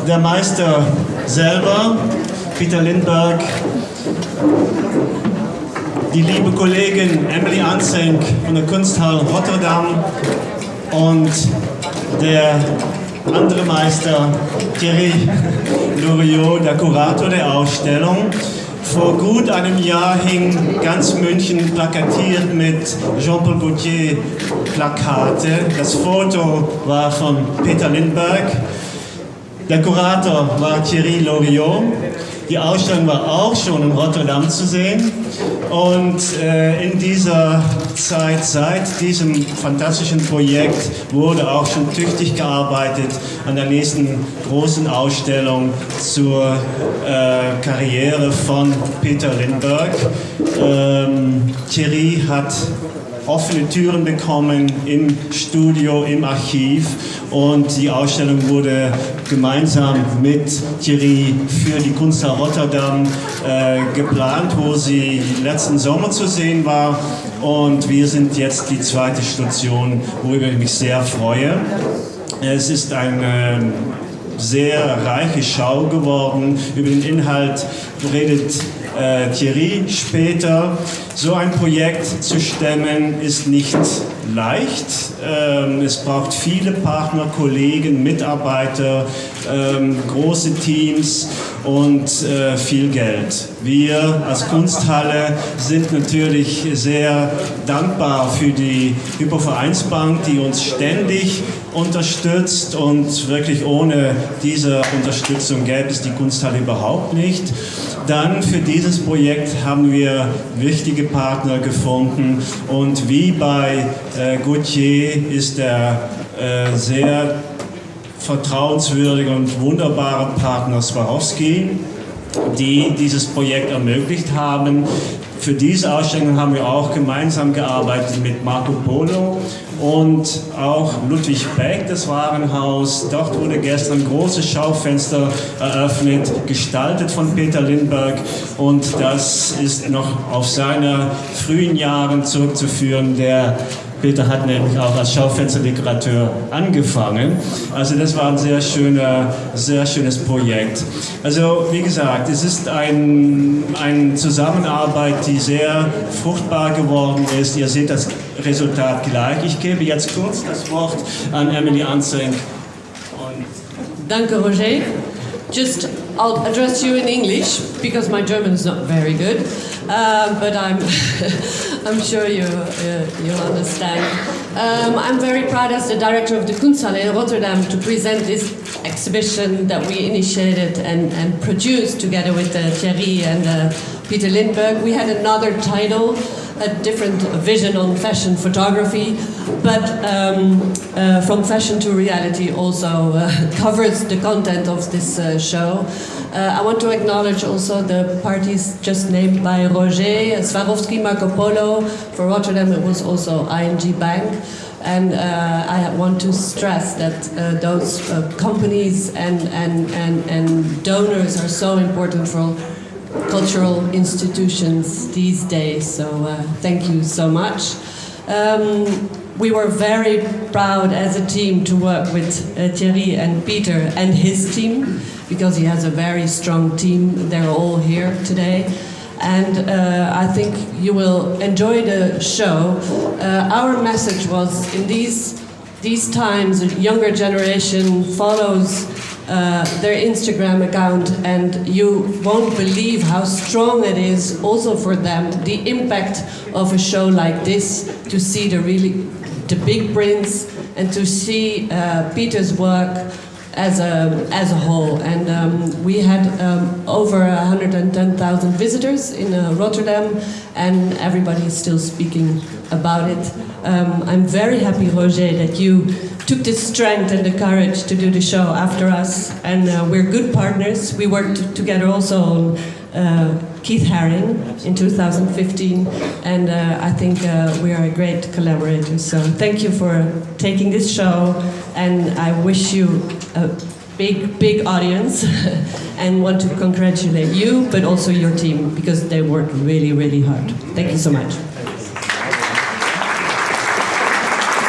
der Meister selber, Peter Lindbergh, die liebe Kollegin Emily Ansenk von der Kunsthalle Rotterdam und der andere Meister Thierry-Maxime Loriot, der Kurator der Ausstellung. Vor gut einem Jahr hing ganz München plakatiert mit Jean-Paul Gaultier Plakate. Das Foto war von Peter Lindbergh. Der Kurator war Thierry-Maxime Loriot. Die Ausstellung war auch schon in Rotterdam zu sehen. Und in dieser Zeit, seit diesem fantastischen Projekt, wurde auch schon tüchtig gearbeitet an der nächsten großen Ausstellung zur Karriere von Peter Lindbergh. Thierry hat offene Türen bekommen im Studio, im Archiv, und die Ausstellung wurde gemeinsam mit Thierry für die Kunsthalle Rotterdam geplant, wo sie letzten Sommer zu sehen war, und wir sind jetzt die zweite Station, worüber ich mich sehr freue. Es ist eine sehr reiche Schau geworden. Über den Inhalt redet Thierry später. So ein Projekt zu stemmen ist nicht leicht. Es braucht viele Partner, Kollegen, Mitarbeiter, große Teams und viel Geld. Wir als Kunsthalle sind natürlich sehr dankbar für die Hypovereinsbank, die uns ständig unterstützt, und wirklich ohne diese Unterstützung gäbe es die Kunsthalle überhaupt nicht. Dann für dieses Projekt haben wir wichtige Partner gefunden, und wie bei Gaultier ist der sehr vertrauenswürdige und wunderbare Partner Swarovski, die dieses Projekt ermöglicht haben. Für diese Ausstellung haben wir auch gemeinsam gearbeitet mit Marco Polo und auch Ludwig Beck, das Warenhaus. Dort wurde gestern ein großes Schaufenster eröffnet, gestaltet von Peter Lindbergh, und das ist noch auf seine frühen Jahren zurückzuführen. Der Peter hat nämlich auch als Schaufensterdekorateur angefangen. Also das war ein sehr schönes Projekt. Also wie gesagt, es ist eine Zusammenarbeit, die sehr fruchtbar geworden ist. Ihr seht das Resultat gleich. Ich gebe jetzt kurz das Wort an Emily Ansenk. Danke, Roger. Just, I'll address you in English, because my German is not very good, but I'm sure you understand. I'm very proud as the director of the Kunsthalle in Rotterdam to present this exhibition that we initiated and produced together with Thierry and Peter Lindbergh. We had another title, a different vision on fashion photography, but from fashion to reality also covers the content of this show. I want to acknowledge also the parties just named by Roger, Swarovski, Marco Polo. For Rotterdam it was also ING Bank. And I want to stress that those companies and donors are so important for cultural institutions these days, so thank you so much. We were very proud as a team to work with Thierry and Peter and his team, because he has a very strong team. They're all here today, and I think you will enjoy the show. Our message was, in these times, a younger generation follows their Instagram account, and you won't believe how strong it is also for them, the impact of a show like this, to see the big prints and to see Peter's work as a whole. And we had over 110,000 visitors in Rotterdam, and everybody is still speaking about it. I'm very happy, Roger, that you took the strength and the courage to do the show after us, and we're good partners. We worked together also on Keith Haring in 2015, and I think we are a great collaborator. So thank you for taking this show, and I wish you a big audience and want to congratulate you, but also your team, because they worked really hard. Thank you so much.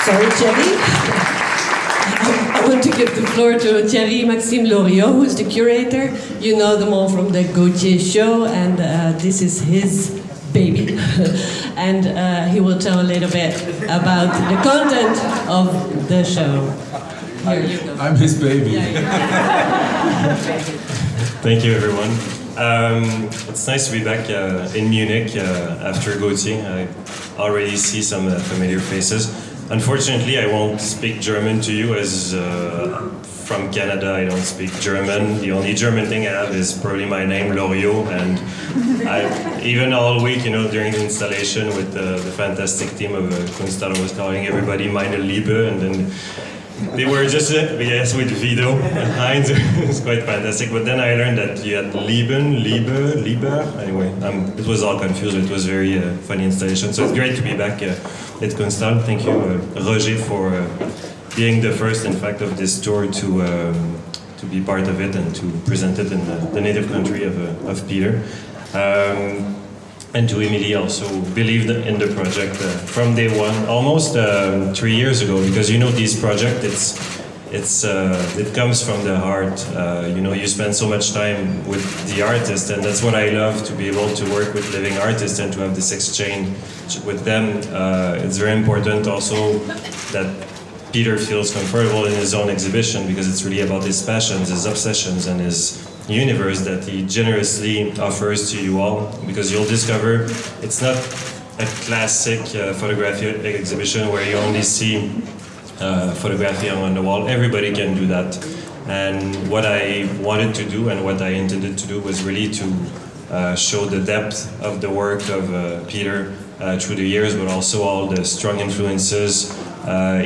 Sorry, Jenny. I want to give the floor to Thierry-Maxime Loriot, who's the curator. You know them all from the Gaultier show, and this is his baby. And he will tell a little bit about the content of the show. Here you go. I'm his baby. Yeah, Thank you, everyone. It's nice to be back in Munich after Gaultier. I already see some familiar faces. Unfortunately, I won't speak German to you as from Canada I don't speak German. The only German thing I have is probably my name, Loriot, and even all week, during the installation with the fantastic team of Kunsthalle was calling everybody meine Liebe, and then they were just, yes, with Vido and Heinz. It was quite fantastic. But then I learned that you had Lieben, Liebe, Lieber. Anyway, it was all confused. It was very funny installation. So it's great to be back at Kunsthalle. Thank you, Roger, for being the first, in fact, of this tour to be part of it and to present it in the native country of Peter. And to Emily also believed in the project from day one, almost 3 years ago, because this project, it comes from the heart. You spend so much time with the artist, and that's what I love, to be able to work with living artists and to have this exchange with them. It's very important also that Peter feels comfortable in his own exhibition, because it's really about his passions, his obsessions, and his universe that he generously offers to you all, because you'll discover it's not a classic photography exhibition where you only see photography on the wall. Everybody can do that, and what I wanted to do and what I intended to do was really to show the depth of the work of Peter through the years, but also all the strong influences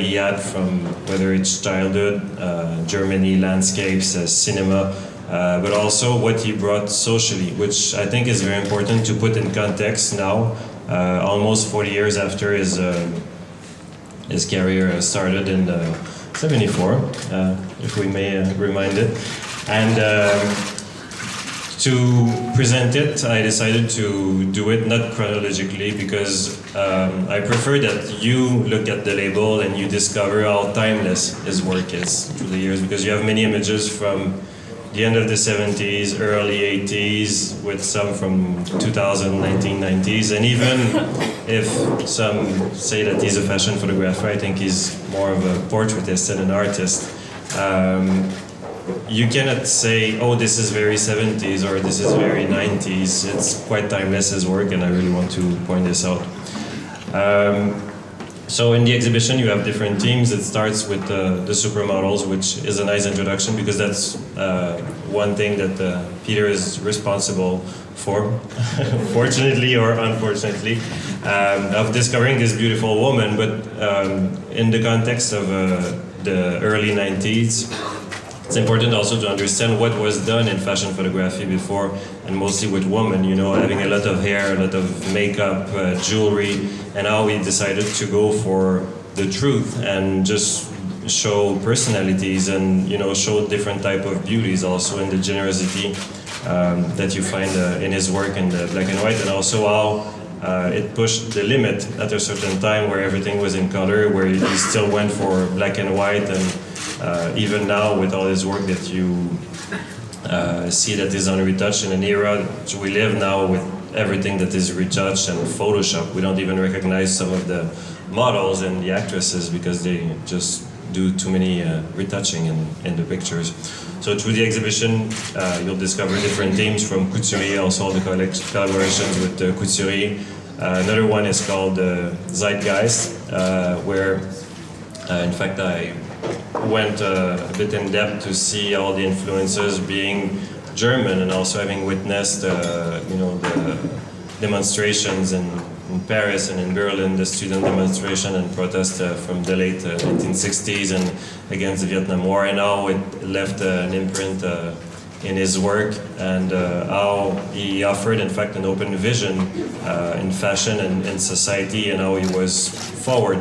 he had from whether it's childhood, Germany, landscapes, cinema, but also what he brought socially, which I think is very important to put in context now, almost 40 years after his career started in 74, if we may remind it. And to present it, I decided to do it not chronologically, because I prefer that you look at the label and you discover how timeless his work is through the years, because you have many images from the end of the 70s, early 80s, with some from 2000, 1990s, and even if some say that he's a fashion photographer, I think he's more of a portraitist and an artist. You cannot say, oh, this is very 70s or this is very 90s. It's quite timeless, his work, and I really want to point this out. So in the exhibition you have different themes. It starts with the supermodels, which is a nice introduction, because that's one thing that Peter is responsible for, fortunately or unfortunately, of discovering this beautiful woman. But in the context of the early 90s, it's important also to understand what was done in fashion photography before, and mostly with women, having a lot of hair, a lot of makeup, jewelry, and how we decided to go for the truth and just show personalities and, show different type of beauties, also in the generosity that you find in his work in the black and white, and also how it pushed the limit at a certain time where everything was in color, where he still went for black and white, and even now with all his work that you see that is unretouched in an era that we live now with everything that is retouched and Photoshop. We don't even recognize some of the models and the actresses because they just do too many retouching in the pictures. So through the exhibition, you'll discover different themes from Couturier, also all the collaborations with Couturier. Another one is called Zeitgeist, where in fact I went a bit in depth to see all the influences, being German and also having witnessed the demonstrations in Paris and in Berlin, the student demonstration and protest from the late 1960s and against the Vietnam War, and how it left an imprint in his work, and how he offered in fact an open vision in fashion and in society, and how he was forward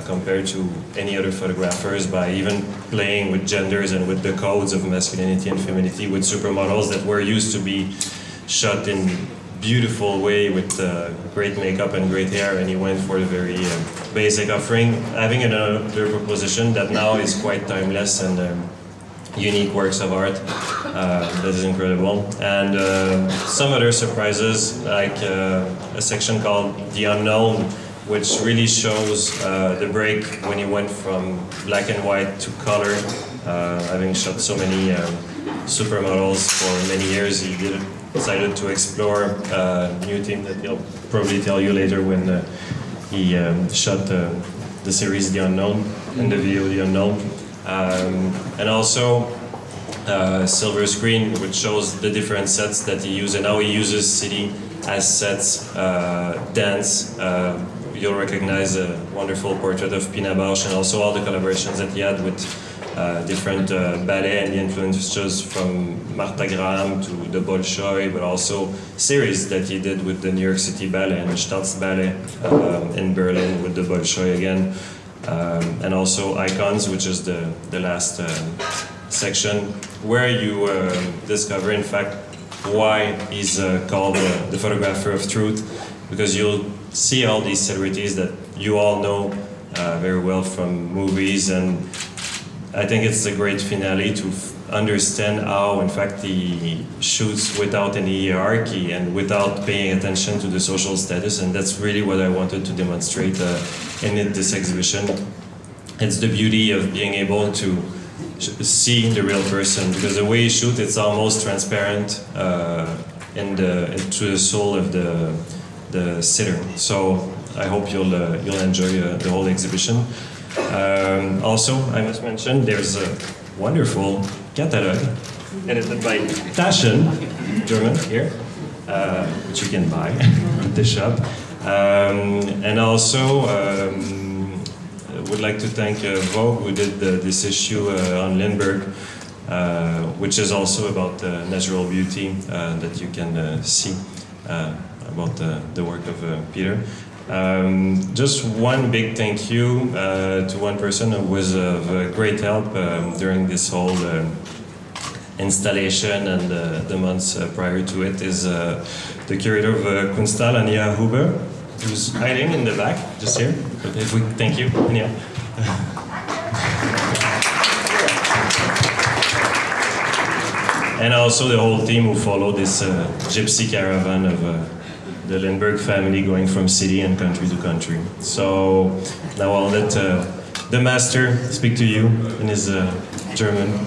compared to any other photographers by even playing with genders and with the codes of masculinity and femininity with supermodels that were used to be shot in beautiful way with great makeup and great hair, and he went for the very basic offering, having another proposition that now is quite timeless and unique works of art. That is incredible. And some other surprises, like a section called The Unknown, which really shows the break when he went from black and white to color. Having shot so many supermodels for many years, he decided to explore a new theme that he'll probably tell you later when he shot the series The Unknown and the video The Unknown. And also silver screen, which shows the different sets that he used and how he uses city as sets, dance. You'll recognize a wonderful portrait of Pina Bausch, and also all the collaborations that he had with different ballet and the influences from Martha Graham to the Bolshoi, but also series that he did with the New York City Ballet and the Staatsballet in Berlin with the Bolshoi again. And also Icons, which is the last section, where you discover, in fact, why he's called the photographer of truth, because you'll see all these celebrities that you all know very well from movies, and I think it's a great finale to understand how, in fact, he shoots without any hierarchy and without paying attention to the social status, and that's really what I wanted to demonstrate in this exhibition. It's the beauty of being able to see the real person, because the way he shoots, it's almost transparent into the soul of the sitter. So I hope you'll enjoy the whole exhibition. Also, I must mention there's a wonderful catalog edited by Taschen, German, here, which you can buy at the shop. And also, would like to thank Vogue, who did this issue on Lindbergh, which is also about natural beauty that you can see about the work of Peter. Just one big thank you to one person who was of great help during this whole installation and the months prior to it, is the curator of Kunsthalle, Anja Huber, who's hiding in the back, just here. But if we thank you, Anja. And also the whole team who followed this gypsy caravan of the Lindbergh family going from city and country to country. So now I'll let the master speak to you in his German.